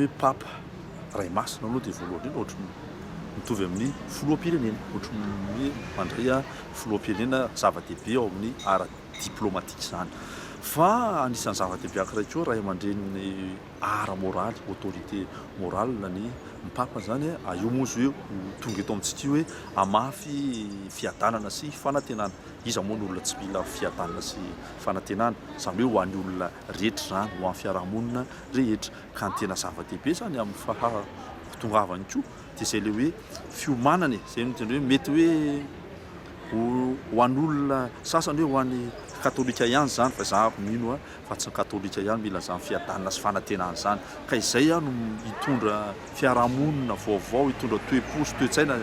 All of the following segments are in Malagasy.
hoe papa ray masina aloha dia voalohany indrindra ohatry mitovy amin'ny filoham-pirenena, ohatry hoe mandray filoham-pirenena zava-dehibe ao amin'ny ara diplomatika izany. Fa anisan'ny zava-dehibe anankiray koa ray aman-dreny ara moraly, autorité morale ny papa zany io moa izy hoe tonga eto amintsika hoe hamafy fiadanana sy fanantenana. Iza moa ny olona tsy mila fiadanana sy fanantenana, izany hoe ho an'ny olona rehetra zany, ho an'ny fiarahamonina rehetra. Ka ny tena zava-dehibe zany amin'ny fahatongavany koa dia izay le hoe fiomanana, izay no tena hoe mety hoe ho an'olona sasany hoe ho an'ny katolika ihany zany, fa za mino fa tsy ny katolika ihany mila zany fiadanana sy fanantenana zany. Ka izay no hitondra fiarahamonina vaovao, hitondra toe-po sy toe-tsaina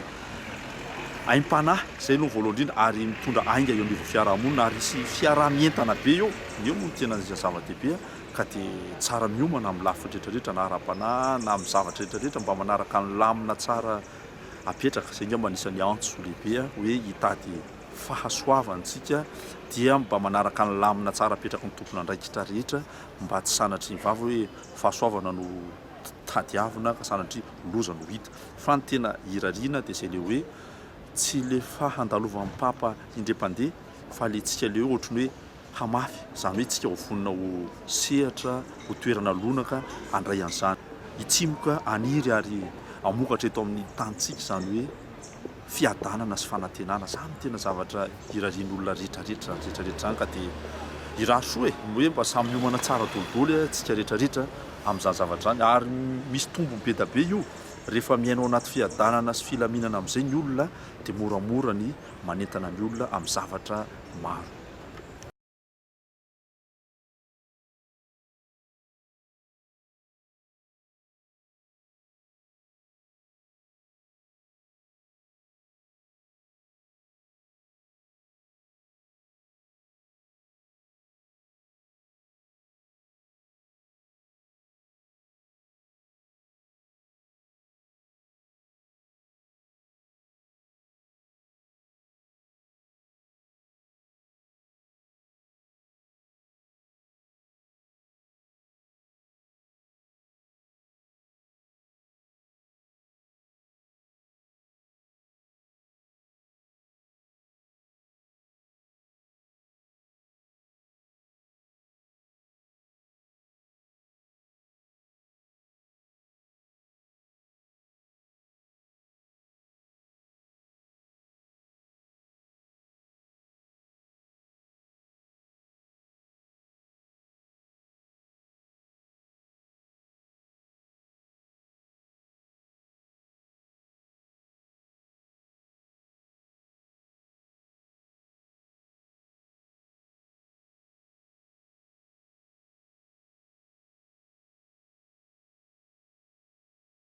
aim-panahy, izay no voalohany indrindra, ary mitondra ainga eo anivon'ny fiarahamonina ary sy fiaraha-mientana be eo moa no tena zava-dehibe. Ka dia tsara miomana amin'ny lafiny rehetrarehetra na ara-panahy na amin'ny zavatra rehetrarehetra mba manaraka ny lamina tsara apetraka. Izay ngamba anisan'ny antso lehibe hoe hitady fahasoavantsika dia mba manaraka ny lamina tsara apetraka ny tompona andraikitra rehetra, mba tsy sanatry ny vava hoe fahasoavana no tadiavina ka sanatry loza no hita. Fa ny tena hirariana dia izay le hoe tsy le fahandalovan'ny papa indre-pandeha, fa le tsika le hoe ohatry ny hoe hamafy, izany hoe tsika ho vonona ho sehatra ho toerana lonaka handray an'izany, hitsimoka aniry ary hamokatra eto amin'ny tantsika, izany hoe fiadanana sy fanantenana. Izany tena zavatra hirarian'olona rehetrarehetra zany. Ka dia hirasoa hoe mba samy miomana tsara dolidoly tsika rehetrarehetra amin'izany zavatra zany, ary misy tombony be da be io rehefa miainao anaty fiadanana sy filaminana amin'izay ny olona, dia moramora ny manentana ny olona amin'ny zavatra maro.